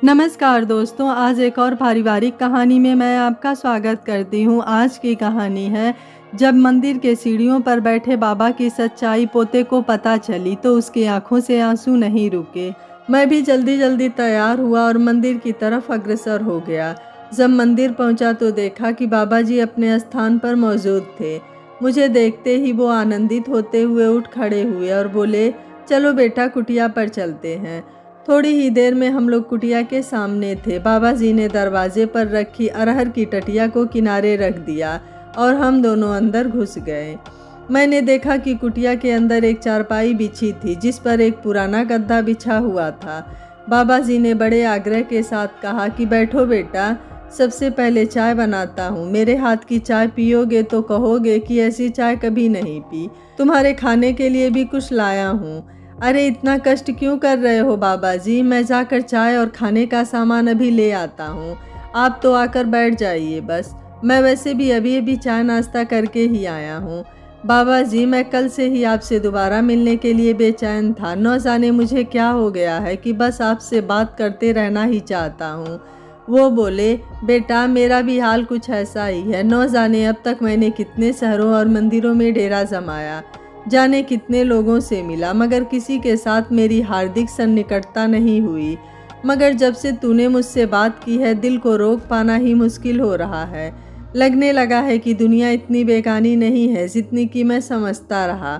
नमस्कार दोस्तों, आज एक और पारिवारिक कहानी में मैं आपका स्वागत करती हूँ। आज की कहानी है, जब मंदिर के सीढ़ियों पर बैठे बाबा की सच्चाई पोते को पता चली तो उसकी आंखों से आंसू नहीं रुके। मैं भी जल्दी जल्दी तैयार हुआ और मंदिर की तरफ अग्रसर हो गया। जब मंदिर पहुंचा तो देखा कि बाबा जी अपने स्थान पर मौजूद थे। मुझे देखते ही वो आनंदित होते हुए उठ खड़े हुए और बोले, चलो बेटा, कुटिया पर चलते हैं। थोड़ी ही देर में हम लोग कुटिया के सामने थे। बाबा जी ने दरवाजे पर रखी अरहर की टटिया को किनारे रख दिया और हम दोनों अंदर घुस गए। मैंने देखा कि कुटिया के अंदर एक चारपाई बिछी थी जिस पर एक पुराना गद्दा बिछा हुआ था। बाबा जी ने बड़े आग्रह के साथ कहा कि बैठो बेटा, सबसे पहले चाय बनाता हूँ। मेरे हाथ की चाय पियोगे तो कहोगे कि ऐसी चाय कभी नहीं पी। तुम्हारे खाने के लिए भी कुछ लाया हूँ। अरे इतना कष्ट क्यों कर रहे हो बाबा जी, मैं जाकर चाय और खाने का सामान अभी ले आता हूँ। आप तो आकर बैठ जाइए बस। मैं वैसे भी अभी अभी चाय नाश्ता करके ही आया हूँ। बाबा जी, मैं कल से ही आपसे दोबारा मिलने के लिए बेचैन था। न जाने मुझे क्या हो गया है कि बस आपसे बात करते रहना ही चाहता हूँ। वो बोले, बेटा मेरा भी हाल कुछ ऐसा ही है। न जाने अब तक मैंने कितने शहरों और मंदिरों में डेरा जमाया, जाने कितने लोगों से मिला, मगर किसी के साथ मेरी हार्दिक सन्निकटता नहीं हुई। मगर जब से तूने मुझसे बात की है, दिल को रोक पाना ही मुश्किल हो रहा है। लगने लगा है कि दुनिया इतनी बेगानी नहीं है जितनी कि मैं समझता रहा।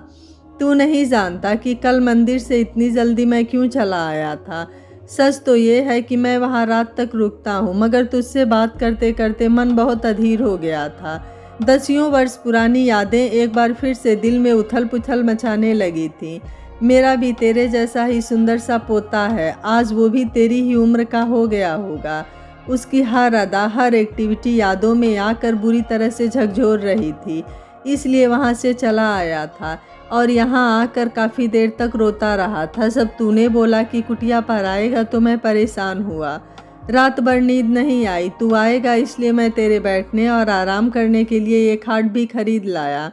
तू नहीं जानता कि कल मंदिर से इतनी जल्दी मैं क्यों चला आया था। सच तो ये है कि मैं वहाँ रात तक रुकता हूँ, मगर तुझसे बात करते करते मन बहुत अधीर हो गया था। दसियों वर्ष पुरानी यादें एक बार फिर से दिल में उथल पुथल मचाने लगी थी। मेरा भी तेरे जैसा ही सुंदर सा पोता है, आज वो भी तेरी ही उम्र का हो गया होगा। उसकी हर अदा, हर एक्टिविटी यादों में आकर बुरी तरह से झकझोर रही थी, इसलिए वहाँ से चला आया था और यहाँ आकर काफ़ी देर तक रोता रहा था। जब तूने बोला कि कुटिया पर आएगा तो मैं परेशान हुआ। रात भर नींद नहीं आई। तू आएगा इसलिए मैं तेरे बैठने और आराम करने के लिए एक खाट भी खरीद लाया।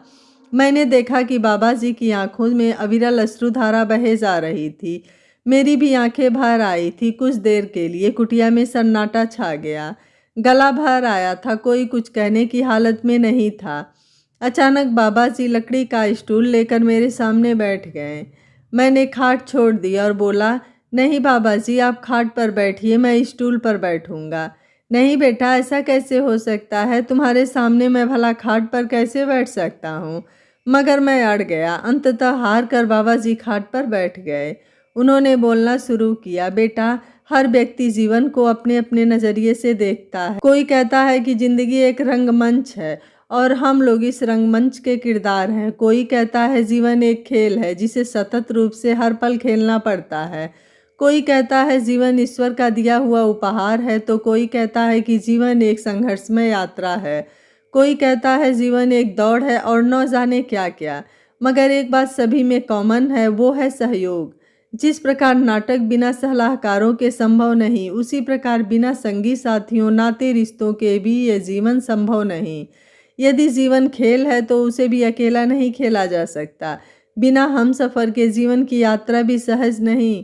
मैंने देखा कि बाबा जी की आंखों में अविरल अश्रुधारा बहे जा रही थी। मेरी भी आंखें भर आई थी। कुछ देर के लिए कुटिया में सन्नाटा छा गया। गला भर आया था, कोई कुछ कहने की हालत में नहीं था। अचानक बाबा जी लकड़ी का स्टूल लेकर मेरे सामने बैठ गए। मैंने खाट छोड़ दिया और बोला, नहीं बाबा जी, आप खाट पर बैठिए, मैं स्टूल पर बैठूंगा। नहीं बेटा, ऐसा कैसे हो सकता है, तुम्हारे सामने मैं भला खाट पर कैसे बैठ सकता हूँ। मगर मैं अड़ गया। अंततः हार कर बाबा जी खाट पर बैठ गए। उन्होंने बोलना शुरू किया, बेटा, हर व्यक्ति जीवन को अपने अपने नज़रिए से देखता है। कोई कहता है कि जिंदगी एक रंगमंच है और हम लोग इस रंगमंच के किरदार हैं। कोई कहता है जीवन एक खेल है जिसे सतत रूप से हर पल खेलना पड़ता है। कोई कहता है जीवन ईश्वर का दिया हुआ उपहार है, तो कोई कहता है कि जीवन एक संघर्षमय यात्रा है। कोई कहता है जीवन एक दौड़ है और न जाने क्या क्या। मगर एक बात सभी में कॉमन है, वो है सहयोग। जिस प्रकार नाटक बिना सलाहकारों के संभव नहीं, उसी प्रकार बिना संगी साथियों, नाते रिश्तों के भी ये जीवन संभव नहीं। यदि जीवन खेल है तो उसे भी अकेला नहीं खेला जा सकता। बिना हम सफ़र के जीवन की यात्रा भी सहज नहीं।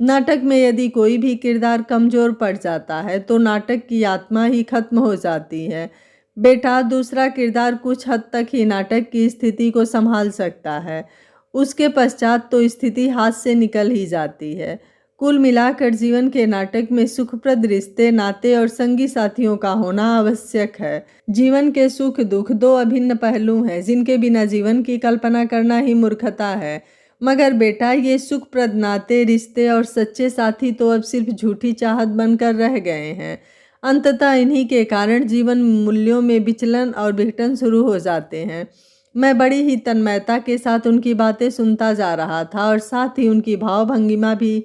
नाटक में यदि कोई भी किरदार कमज़ोर पड़ जाता है तो नाटक की आत्मा ही खत्म हो जाती है। बेटा, दूसरा किरदार कुछ हद तक ही नाटक की स्थिति को संभाल सकता है, उसके पश्चात तो स्थिति हाथ से निकल ही जाती है। कुल मिलाकर जीवन के नाटक में सुखप्रद रिश्ते, नाते और संगी साथियों का होना आवश्यक है। जीवन के सुख दुख दो अभिन्न पहलू हैं जिनके बिना जीवन की कल्पना करना ही मूर्खता है। मगर बेटा, ये सुखप्रद नाते, रिश्ते और सच्चे साथी तो अब सिर्फ झूठी चाहत बनकर रह गए हैं। अंततः इन्हीं के कारण जीवन मूल्यों में विचलन और विघटन शुरू हो जाते हैं। मैं बड़ी ही तन्मयता के साथ उनकी बातें सुनता जा रहा था और साथ ही उनकी भाव भंगिमा भी।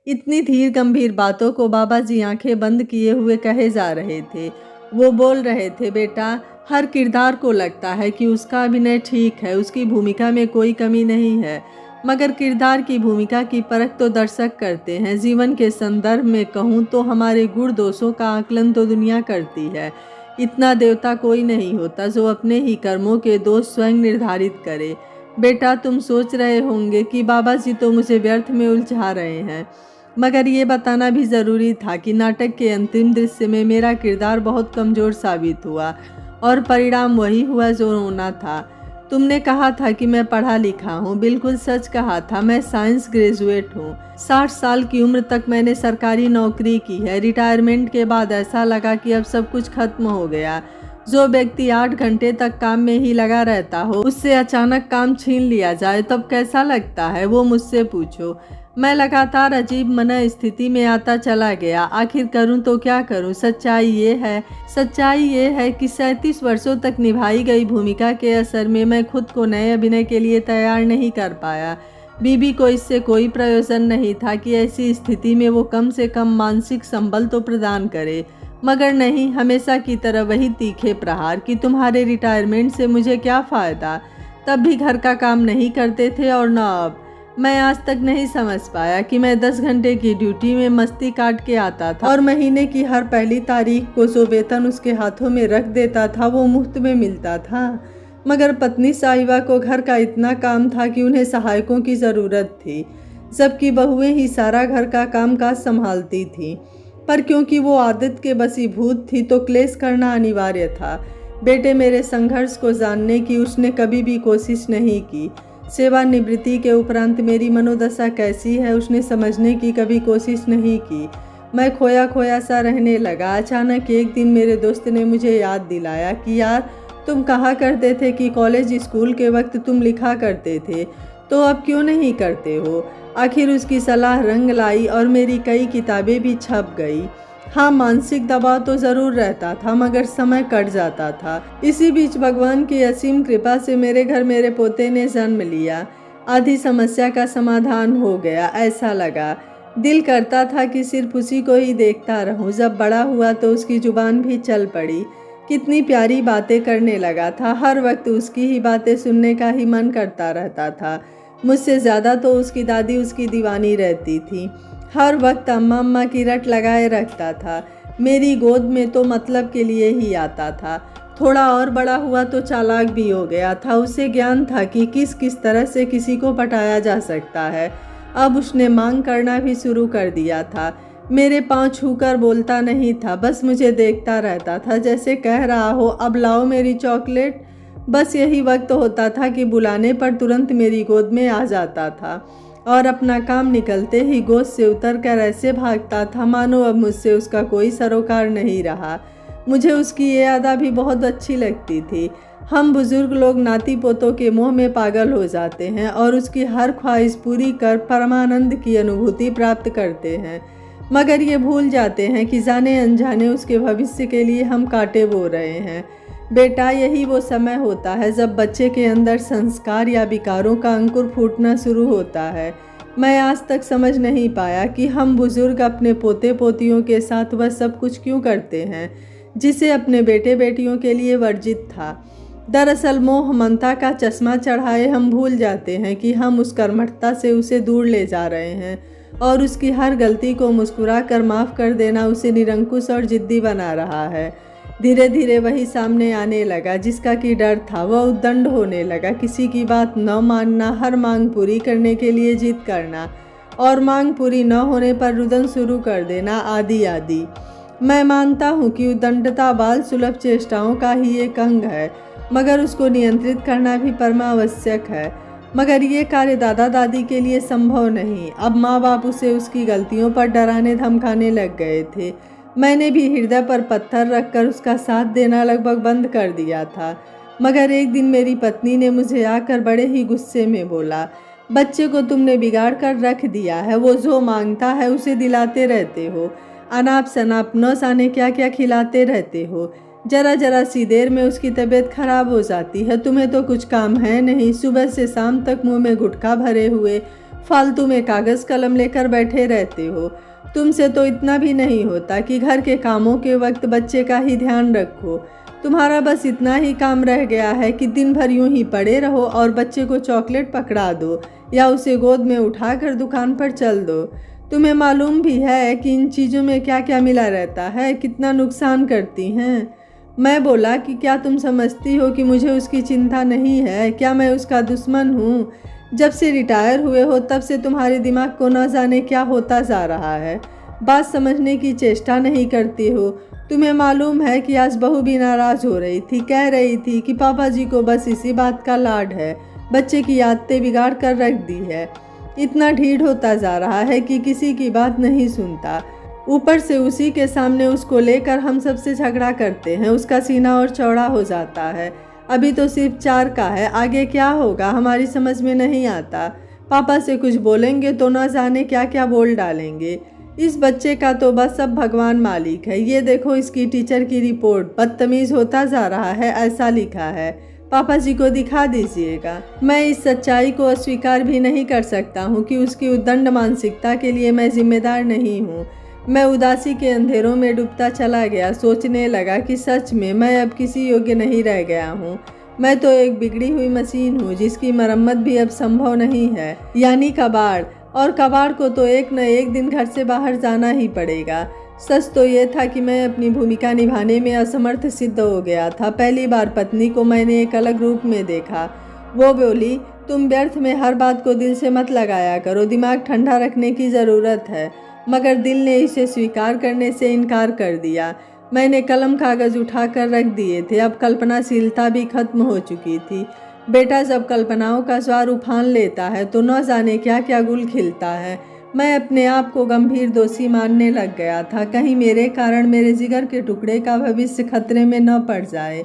इतनी धीर गंभीर बातों को बाबा जी आंखें बंद किए हुए कहे जा रहे थे। वो बोल रहे थे, बेटा, हर किरदार को लगता है कि उसका अभिनय ठीक है, उसकी भूमिका में कोई कमी नहीं है। मगर किरदार की भूमिका की परख तो दर्शक करते हैं। जीवन के संदर्भ में कहूँ तो हमारे गुण दोषों का आकलन तो दुनिया करती है। इतना देवता कोई नहीं होता जो अपने ही कर्मों के दोष स्वयं निर्धारित करे। बेटा, तुम सोच रहे होंगे कि बाबा जी तो मुझे व्यर्थ में उलझा रहे हैं। मगर ये बताना भी ज़रूरी था कि नाटक के अंतिम दृश्य में मेरा किरदार बहुत कमज़ोर साबित हुआ और परिणाम वही हुआ जो होना था। तुमने कहा था कि मैं पढ़ा लिखा हूँ, बिल्कुल सच कहा था। मैं साइंस ग्रेजुएट हूँ। 60 साल की उम्र तक मैंने सरकारी नौकरी की है। रिटायरमेंट के बाद ऐसा लगा कि अब सब कुछ खत्म हो गया। जो व्यक्ति 8 घंटे तक काम में ही लगा रहता हो, उससे अचानक काम छीन लिया जाए तब कैसा लगता है, वो मुझसे पूछो। मैं लगातार अजीब मन स्थिति में आता चला गया। आखिर करूं तो क्या करूं? सच्चाई ये है कि 37 वर्षों तक निभाई गई भूमिका के असर में मैं खुद को नए अभिनय के लिए तैयार नहीं कर पाया। बीबी को इससे कोई प्रयोजन नहीं था कि ऐसी स्थिति में वो कम से कम मानसिक संबल तो प्रदान करे, मगर नहीं, हमेशा की तरह वही तीखे प्रहार कि तुम्हारे रिटायरमेंट से मुझे क्या फ़ायदा। तब भी घर का काम नहीं करते थे और न अब। मैं आज तक नहीं समझ पाया कि मैं 10 घंटे की ड्यूटी में मस्ती काट के आता था और महीने की हर पहली तारीख को जो वेतन उसके हाथों में रख देता था वो मुफ्त में मिलता था। मगर पत्नी साहिबा को घर का इतना काम था कि उन्हें सहायकों की ज़रूरत थी, जबकि बहुएं ही सारा घर का कामकाज संभालती थीं। पर क्योंकि वो आदत के बसीभूत थी तो क्लेश करना अनिवार्य था। बेटे मेरे संघर्ष को जानने की उसने कभी भी कोशिश नहीं की। सेवानिवृत्ति के उपरांत मेरी मनोदशा कैसी है उसने समझने की कभी कोशिश नहीं की। मैं खोया खोया सा रहने लगा। अचानक एक दिन मेरे दोस्त ने मुझे याद दिलाया कि यार, तुम कहा करते थे कि कॉलेज स्कूल के वक्त तुम लिखा करते थे, तो अब क्यों नहीं करते हो? आखिर उसकी सलाह रंग लाई और मेरी कई किताबें भी छप गई। हाँ, मानसिक दबाव तो ज़रूर रहता था, मगर समय कट जाता था। इसी बीच भगवान की असीम कृपा से मेरे घर मेरे पोते ने जन्म लिया। आधी समस्या का समाधान हो गया, ऐसा लगा। दिल करता था कि सिर्फ उसी को ही देखता रहूं। जब बड़ा हुआ तो उसकी जुबान भी चल पड़ी। कितनी प्यारी बातें करने लगा था। हर वक्त उसकी ही बातें सुनने का ही मन करता रहता था। मुझसे ज़्यादा तो उसकी दादी उसकी दीवानी रहती थी। हर वक्त अम्मा अम्मा की रट लगाए रखता था। मेरी गोद में तो मतलब के लिए ही आता था। थोड़ा और बड़ा हुआ तो चालाक भी हो गया था। उसे ज्ञान था कि किस किस तरह से किसी को पटाया जा सकता है। अब उसने मांग करना भी शुरू कर दिया था। मेरे पाँव छूकर बोलता नहीं था, बस मुझे देखता रहता था, जैसे कह रहा हो, अब लाओ मेरी चॉकलेट। बस यही वक्त होता था कि बुलाने पर तुरंत मेरी गोद में आ जाता था और अपना काम निकलते ही गोद से उतरकर ऐसे भागता था मानो अब मुझसे उसका कोई सरोकार नहीं रहा। मुझे उसकी ये अदा भी बहुत अच्छी लगती थी। हम बुजुर्ग लोग नाती पोतों के मोह में पागल हो जाते हैं और उसकी हर ख्वाहिश पूरी कर परमानंद की अनुभूति प्राप्त करते हैं, मगर ये भूल जाते हैं कि जाने अनजाने उसके भविष्य के लिए हम कांटे बो रहे हैं। बेटा, यही वो समय होता है जब बच्चे के अंदर संस्कार या विकारों का अंकुर फूटना शुरू होता है। मैं आज तक समझ नहीं पाया कि हम बुजुर्ग अपने पोते पोतियों के साथ वह सब कुछ क्यों करते हैं जिसे अपने बेटे बेटियों के लिए वर्जित था। दरअसल मोह ममता का चश्मा चढ़ाए हम भूल जाते हैं कि हम उस कर्मठता से उसे दूर ले जा रहे हैं और उसकी हर गलती को मुस्कुरा कर माफ़ कर देना उसे निरंकुश और जिद्दी बना रहा है। धीरे धीरे वही सामने आने लगा जिसका कि डर था। वह उद्दंड होने लगा। किसी की बात न मानना, हर मांग पूरी करने के लिए जिद करना और मांग पूरी न होने पर रुदन शुरू कर देना, आदि आदि। मैं मानता हूँ कि उद्दंडता बाल सुलभ चेष्टाओं का ही एक अंग है, मगर उसको नियंत्रित करना भी परमावश्यक है। मगर ये कार्य दादा दादी के लिए संभव नहीं। अब माँ बाप उसे उसकी गलतियों पर डराने धमकाने लग गए थे। मैंने भी हृदय पर पत्थर रखकर उसका साथ देना लगभग बंद कर दिया था। मगर एक दिन मेरी पत्नी ने मुझे आकर बड़े ही गुस्से में बोला, बच्चे को तुमने बिगाड़ कर रख दिया है। वो जो मांगता है उसे दिलाते रहते हो। अनाप शनाप न जाने क्या क्या खिलाते रहते हो। जरा जरा सी देर में उसकी तबीयत खराब हो जाती है। तुम्हें तो कुछ काम है नहीं। सुबह से शाम तक मुंह में गुटखा भरे हुए फालतू में कागज़ कलम लेकर बैठे रहते हो। तुमसे तो इतना भी नहीं होता कि घर के कामों के वक्त बच्चे का ही ध्यान रखो। तुम्हारा बस इतना ही काम रह गया है कि दिन भर यूं ही पड़े रहो और बच्चे को चॉकलेट पकड़ा दो या उसे गोद में उठाकर दुकान पर चल दो। तुम्हें मालूम भी है कि इन चीज़ों में क्या क्या मिला रहता है, कितना नुकसान करती हैं। मैं बोला कि क्या तुम समझती हो कि मुझे उसकी चिंता नहीं है? क्या मैं उसका दुश्मन हूँ? जब से रिटायर हुए हो तब से तुम्हारे दिमाग को न जाने क्या होता जा रहा है। बात समझने की चेष्टा नहीं करती हो। तुम्हें मालूम है कि आज बहू भी नाराज़ हो रही थी, कह रही थी कि पापा जी को बस इसी बात का लाड है, बच्चे की आदतें बिगाड़ कर रख दी है। इतना ढीठ होता जा रहा है कि किसी की बात नहीं सुनता। ऊपर से उसी के सामने उसको लेकर हम सबसे झगड़ा करते हैं। उसका सीना और चौड़ा हो जाता है। अभी तो सिर्फ 4 का है, आगे क्या होगा हमारी समझ में नहीं आता। पापा से कुछ बोलेंगे तो न जाने क्या क्या बोल डालेंगे। इस बच्चे का तो बस सब भगवान मालिक है। ये देखो इसकी टीचर की रिपोर्ट, बदतमीज होता जा रहा है ऐसा लिखा है। पापा जी को दिखा दीजिएगा। मैं इस सच्चाई को अस्वीकार भी नहीं कर सकता हूँ कि उसकी उद्दंड मानसिकता के लिए मैं जिम्मेदार नहीं हूँ। मैं उदासी के अंधेरों में डूबता चला गया, सोचने लगा कि सच में मैं अब किसी योग्य नहीं रह गया हूँ। मैं तो एक बिगड़ी हुई मशीन हूँ जिसकी मरम्मत भी अब संभव नहीं है, यानी कबाड़। और कबाड़ को तो एक न एक दिन घर से बाहर जाना ही पड़ेगा। सच तो ये था कि मैं अपनी भूमिका निभाने में असमर्थ सिद्ध हो गया था। पहली बार पत्नी को मैंने एक अलग रूप में देखा। वो बोली, तुम व्यर्थ में हर बात को दिल से मत लगाया करो, दिमाग ठंडा रखने की ज़रूरत है। मगर दिल ने इसे स्वीकार करने से इनकार कर दिया। मैंने कलम कागज़ उठा कर रख दिए थे। अब कल्पनाशीलता भी खत्म हो चुकी थी। बेटा जब कल्पनाओं का स्वार उफान लेता है तो न जाने क्या क्या गुल खिलता है। मैं अपने आप को गंभीर दोषी मानने लग गया था। कहीं मेरे कारण मेरे जिगर के टुकड़े का भविष्य खतरे में न पड़ जाए।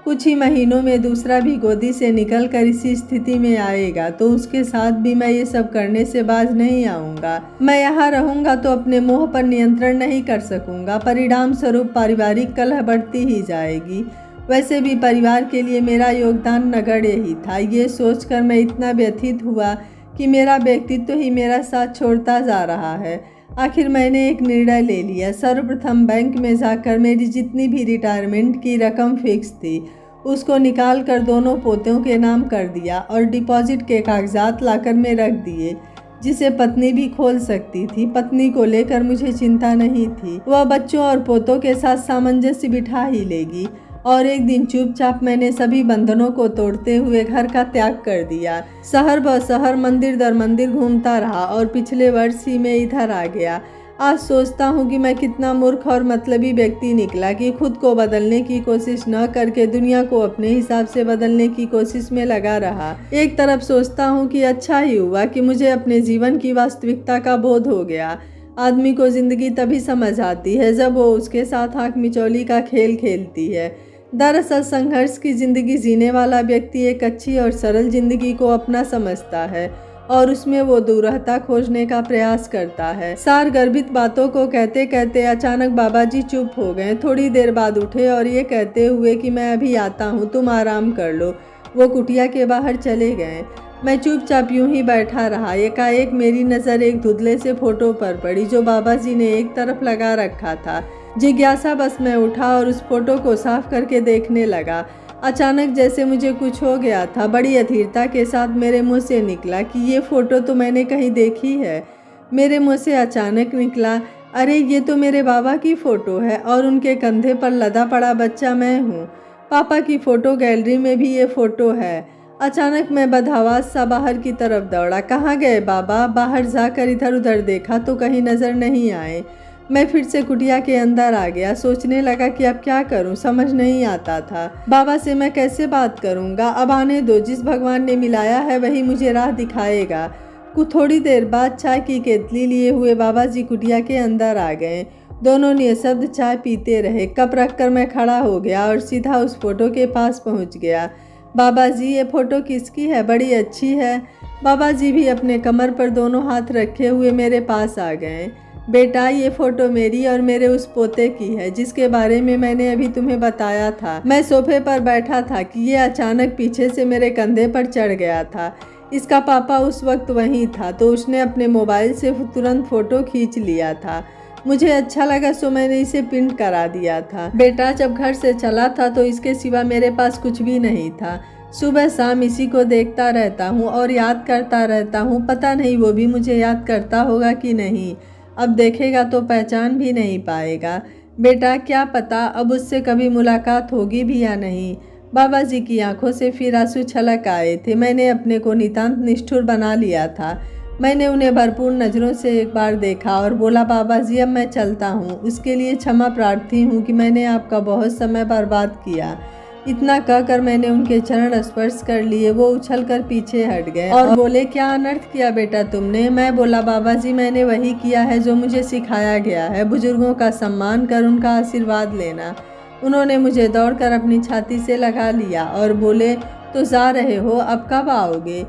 कुछ ही महीनों में दूसरा भी गोदी से निकलकर इसी स्थिति में आएगा तो उसके साथ भी मैं ये सब करने से बाज नहीं आऊँगा। मैं यहाँ रहूँगा तो अपने मोह पर नियंत्रण नहीं कर सकूँगा। परिणाम स्वरूप पारिवारिक कलह बढ़ती ही जाएगी। वैसे भी परिवार के लिए मेरा योगदान नगण्य ही था। ये सोचकर मैं इतना व्यथित हुआ कि मेरा व्यक्तित्व ही मेरा साथ छोड़ता जा रहा है। आखिर मैंने एक निर्णय ले लिया। सर्वप्रथम बैंक में जाकर मेरी जितनी भी रिटायरमेंट की रकम फिक्स थी उसको निकाल कर दोनों पोतों के नाम कर दिया और डिपॉजिट के कागजात लाकर में रख दिए, जिसे पत्नी भी खोल सकती थी। पत्नी को लेकर मुझे चिंता नहीं थी। वह बच्चों और पोतों के साथ सामंजस्य बिठा ही लेगी। और एक दिन चुपचाप मैंने सभी बंधनों को तोड़ते हुए घर का त्याग कर दिया। शहर ब शहर, मंदिर दर मंदिर घूमता रहा और पिछले वर्ष ही मैं इधर आ गया। आज सोचता हूँ कि मैं कितना मूर्ख और मतलबी व्यक्ति निकला कि खुद को बदलने की कोशिश न करके दुनिया को अपने हिसाब से बदलने की कोशिश में लगा रहा। एक तरफ सोचता हूँ कि अच्छा ही हुआ कि मुझे अपने जीवन की वास्तविकता का बोध हो गया। आदमी को जिंदगी तभी समझ आती है जब वो उसके साथ आँख मिचौली का खेल खेलती है। दरअसल संघर्ष की ज़िंदगी जीने वाला व्यक्ति एक अच्छी और सरल ज़िंदगी को अपना समझता है और उसमें वो दूरहता खोजने का प्रयास करता है। सार गर्भित बातों को कहते कहते अचानक बाबा जी चुप हो गए। थोड़ी देर बाद उठे और ये कहते हुए कि मैं अभी आता हूँ, तुम आराम कर लो। वो कुटिया के बाहर चले गए। मैं चुपचाप यूं ही बैठा रहा। एकाएक मेरी नज़र एक धुंधले से फोटो पर पड़ी जो बाबा जी ने एक तरफ लगा रखा था। जिज्ञासा बस मैं उठा और उस फोटो को साफ करके देखने लगा। अचानक जैसे मुझे कुछ हो गया था। बड़ी अधीरता के साथ मेरे मुंह से निकला कि ये फ़ोटो तो मैंने कहीं देखी है। मेरे मुंह से अचानक निकला, अरे ये तो मेरे बाबा की फ़ोटो है और उनके कंधे पर लदा पड़ा बच्चा मैं हूँ। पापा की फ़ोटो गैलरी में भी ये फ़ोटो है। अचानक मैं बदहवास सा बाहर की तरफ दौड़ा। कहाँ गए बाबा? बाहर जाकर इधर उधर देखा तो कहीं नज़र नहीं आए। मैं फिर से कुटिया के अंदर आ गया। सोचने लगा कि अब क्या करूं, समझ नहीं आता था। बाबा से मैं कैसे बात करूंगा? अब आने दो, जिस भगवान ने मिलाया है वही मुझे राह दिखाएगा। कुछ थोड़ी देर बाद चाय की केतली लिए हुए बाबा जी कुटिया के अंदर आ गए। दोनों निःशब्द चाय पीते रहे। कप रखकर मैं खड़ा हो गया और सीधा उस फोटो के पास पहुँच गया। बाबा जी, ये फ़ोटो किसकी है? बड़ी अच्छी है। बाबा जी भी अपने कमर पर दोनों हाथ रखे हुए मेरे पास आ गए। बेटा, ये फ़ोटो मेरी और मेरे उस पोते की है जिसके बारे में मैंने अभी तुम्हें बताया था। मैं सोफे पर बैठा था कि ये अचानक पीछे से मेरे कंधे पर चढ़ गया था। इसका पापा उस वक्त वहीं था तो उसने अपने मोबाइल से तुरंत फ़ोटो खींच लिया था। मुझे अच्छा लगा सो मैंने इसे प्रिंट करा दिया था। बेटा, जब घर से चला था तो इसके सिवा मेरे पास कुछ भी नहीं था। सुबह शाम इसी को देखता रहता हूँ और याद करता रहता हूँ। पता नहीं वो भी मुझे याद करता होगा कि नहीं। अब देखेगा तो पहचान भी नहीं पाएगा। बेटा, क्या पता अब उससे कभी मुलाकात होगी भी या नहीं। बाबा जी की आंखों से फिर आंसू छलक आए थे। मैंने अपने को नितांत निष्ठुर बना लिया था। मैंने उन्हें भरपूर नज़रों से एक बार देखा और बोला, बाबा जी अब मैं चलता हूँ। उसके लिए क्षमा प्रार्थी हूँ कि मैंने आपका बहुत समय बर्बाद किया। इतना कहकर मैंने उनके चरण स्पर्श कर लिए। वो उछलकर पीछे हट गए और बोले, क्या अनर्थ किया बेटा तुमने? मैं बोला, बाबा जी मैंने वही किया है जो मुझे सिखाया गया है, बुजुर्गों का सम्मान कर उनका आशीर्वाद लेना। उन्होंने मुझे दौड़कर अपनी छाती से लगा लिया और बोले, तो जा रहे हो, अब कब आओगे?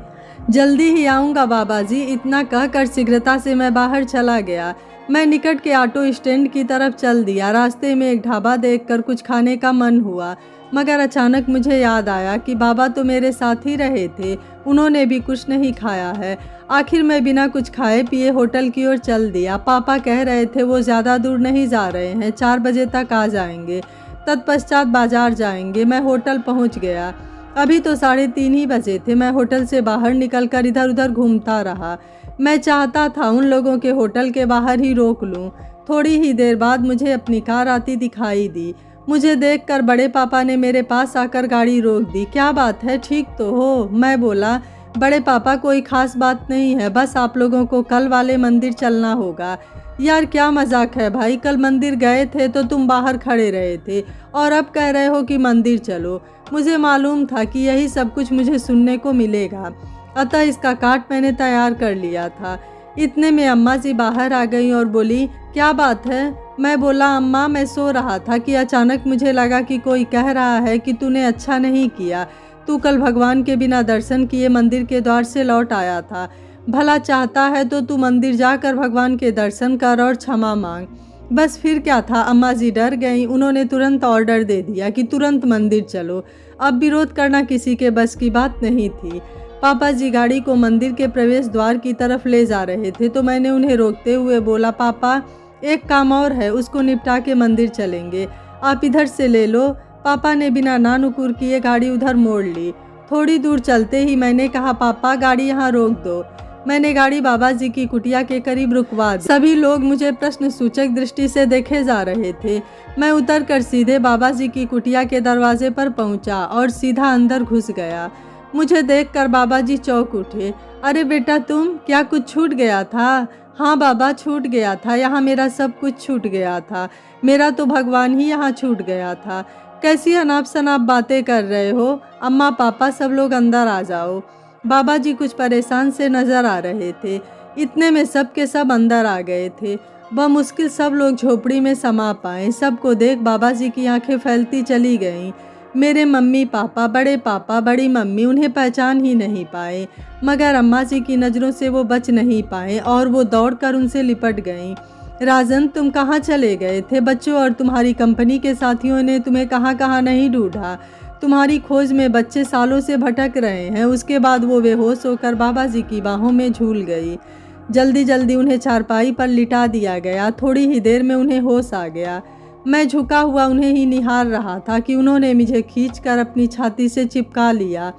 जल्दी ही आऊँगा बाबा जी। इतना कहकर शीघ्रता से मैं बाहर चला गया। मैं निकट के ऑटो स्टैंड की तरफ चल दिया। रास्ते में एक ढाबा देखकर कुछ खाने का मन हुआ, मगर अचानक मुझे याद आया कि बाबा तो मेरे साथ ही रहे थे, उन्होंने भी कुछ नहीं खाया है। आखिर मैं बिना कुछ खाए पिए होटल की ओर चल दिया। पापा कह रहे थे वो ज़्यादा दूर नहीं जा रहे हैं, 4 बजे तक आ जाएंगे, तत्पश्चात बाजार जाएंगे। मैं होटल पहुंच गया। अभी तो 3:30 ही बजे थे। मैं होटल से बाहर निकलकर इधर उधर घूमता रहा। मैं चाहता था उन लोगों के होटल के बाहर ही रोक लूं। थोड़ी ही देर बाद मुझे अपनी कार आती दिखाई दी। मुझे देखकर बड़े पापा ने मेरे पास आकर गाड़ी रोक दी। क्या बात है, ठीक तो हो? मैं बोला, बड़े पापा कोई खास बात नहीं है, बस आप लोगों को कल वाले मंदिर चलना होगा। यार क्या मजाक है भाई, कल मंदिर गए थे तो तुम बाहर खड़े रहे थे और अब कह रहे हो कि मंदिर चलो। मुझे मालूम था कि यही सब कुछ मुझे सुनने को मिलेगा, अतः इसका काट मैंने तैयार कर लिया था। इतने में अम्मा जी बाहर आ गई और बोली, क्या बात है? मैं बोला, अम्मा मैं सो रहा था कि अचानक मुझे लगा कि कोई कह रहा है कि तूने अच्छा नहीं किया, तू कल भगवान के बिना दर्शन किए मंदिर के द्वार से लौट आया था। भला चाहता है तो तू मंदिर जाकर भगवान के दर्शन कर और क्षमा मांग। बस फिर क्या था, अम्मा जी डर गईं। उन्होंने तुरंत ऑर्डर दे दिया कि तुरंत मंदिर चलो। अब विरोध करना किसी के बस की बात नहीं थी। पापा जी गाड़ी को मंदिर के प्रवेश द्वार की तरफ ले जा रहे थे तो मैंने उन्हें रोकते हुए बोला, पापा एक काम और है, उसको निपटा के मंदिर चलेंगे, आप इधर से ले लो। पापा ने बिना नानुकुर किए गाड़ी उधर मोड़ ली। थोड़ी दूर चलते ही मैंने कहा, पापा गाड़ी यहाँ रोक दो। मैंने गाड़ी बाबा जी की कुटिया के करीब रुकवा दी। सभी लोग मुझे प्रश्न सूचक दृष्टि से देखे जा रहे थे। मैं उतरकर सीधे बाबा जी की कुटिया के दरवाजे पर पहुंचा और सीधा अंदर घुस गया। मुझे देखकर बाबा जी चौंक उठे। अरे बेटा तुम, क्या कुछ छूट गया था? हाँ बाबा छूट गया था, यहाँ मेरा सब कुछ छूट गया था, मेरा तो भगवान ही यहाँ छूट गया था। कैसी अनाप शनाप बातें कर रहे हो? अम्मा पापा सब लोग अंदर आ जाओ। बाबा जी कुछ परेशान से नजर आ रहे थे। इतने में सब के सब अंदर आ गए थे। बमुश्किल सब लोग झोपड़ी में समा पाए। सबको देख बाबा जी की आंखें फैलती चली गईं। मेरे मम्मी पापा, बड़े पापा, बड़ी मम्मी उन्हें पहचान ही नहीं पाए, मगर अम्मा जी की नज़रों से वो बच नहीं पाए और वो दौड़कर उनसे लिपट गईं। राजन तुम कहाँ चले गए थे? बच्चों और तुम्हारी कंपनी के साथियों ने तुम्हें कहाँ कहाँ नहीं ढूंढा। तुम्हारी खोज में बच्चे सालों से भटक रहे हैं। उसके बाद वो बेहोश होकर बाबा जी की बाहों में झूल गई। जल्दी जल्दी उन्हें चारपाई पर लिटा दिया गया। थोड़ी ही देर में उन्हें होश आ गया। मैं झुका हुआ उन्हें ही निहार रहा था कि उन्होंने मुझे खींचकर अपनी छाती से चिपका लिया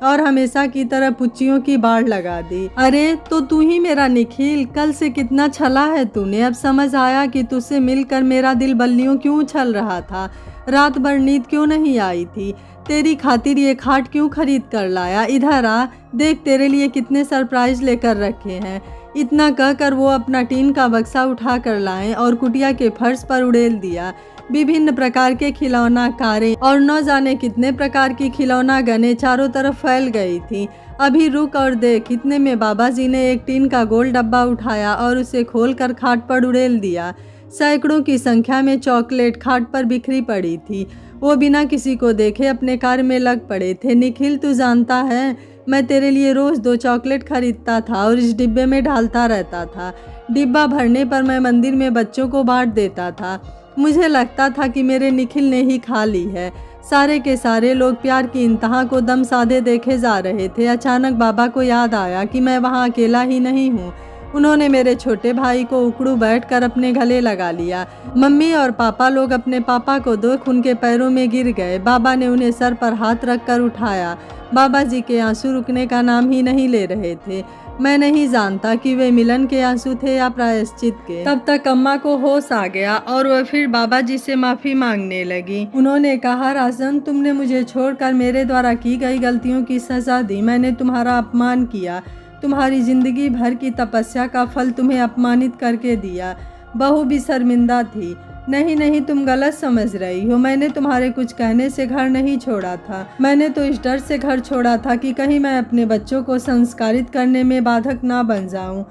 और हमेशा की तरह पुच्चियों की बाढ़ लगा दी। अरे तो तू ही मेरा निखिल, कल से कितना छला है तूने। अब समझ आया कि तुझसे मिलकर मेरा दिल बल्लियों क्यों उछल रहा था, रात भर नींद क्यों नहीं आई थी, तेरी खातिर ये खाट क्यों खरीद कर लाया। इधर आ, देख तेरे लिए कितने सरप्राइज लेकर रखे हैं। इतना कहकर वो अपना टीन का बक्सा उठा कर लाए और कुटिया के फर्श पर उड़ेल दिया। विभिन्न प्रकार के खिलौना कारें और न जाने कितने प्रकार की खिलौना गने चारों तरफ फैल गई थी। अभी रुक और देख। इतने में बाबा जी ने एक टीन का गोल डब्बा उठाया और उसे खोलकर खाट पर उड़ेल दिया। सैकड़ों की संख्या में चॉकलेट खाट पर बिखरी पड़ी थी। वो बिना किसी को देखे अपने कार्य में लग पड़े थे। निखिल तू जानता है, मैं तेरे लिए रोज़ 2 चॉकलेट खरीदता था और इस डिब्बे में डालता रहता था। डिब्बा भरने पर मैं मंदिर में बच्चों को बांट देता था। मुझे लगता था कि मेरे निखिल ने ही खा ली है। सारे के सारे लोग प्यार की इंतहा को दम साधे देखे जा रहे थे। अचानक बाबा को याद आया कि मैं वहाँ अकेला ही नहीं हूँ। उन्होंने मेरे छोटे भाई को उकड़ू बैठकर अपने गले लगा लिया। मम्मी और पापा लोग अपने पापा को देख उनके पैरों में गिर गए। बाबा ने उन्हें सर पर हाथ रखकर उठाया। बाबा जी के आंसू रुकने का नाम ही नहीं ले रहे थे। मैं नहीं जानता कि वे मिलन के आंसू थे या प्रायश्चित के। तब तक अम्मा को होश आ गया और वह फिर बाबा जी से माफ़ी मांगने लगी। उन्होंने कहा, राजन, तुमने मुझे छोड़कर मेरे द्वारा की गई गलतियों की सज़ा दी। मैंने तुम्हारा अपमान किया। तुम्हारी जिंदगी भर की तपस्या का फल तुम्हें अपमानित करके दिया। बहू भी शर्मिंदा थी। नहीं, तुम गलत समझ रही हो। मैंने तुम्हारे कुछ कहने से घर नहीं छोड़ा था। मैंने तो इस डर से घर छोड़ा था कि कहीं मैं अपने बच्चों को संस्कारित करने में बाधक ना बन जाऊं,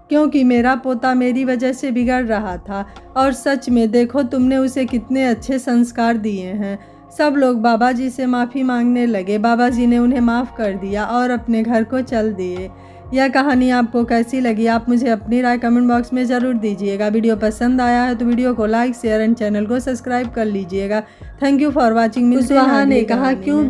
क्योंकि मेरा पोता मेरी वजह से बिगड़ रहा था। और सच में देखो, तुमने उसे कितने अच्छे संस्कार दिए हैं। सब लोग बाबा जी से माफ़ी मांगने लगे। बाबा जी ने उन्हें माफ़ कर दिया और अपने घर को चल दिए। यह कहानी आपको कैसी लगी? आप मुझे अपनी राय कमेंट बॉक्स में ज़रूर दीजिएगा। वीडियो पसंद आया है तो वीडियो को लाइक, शेयर एंड चैनल को सब्सक्राइब कर लीजिएगा। Thank you for watching. Kushwaha ने कहा, क्यों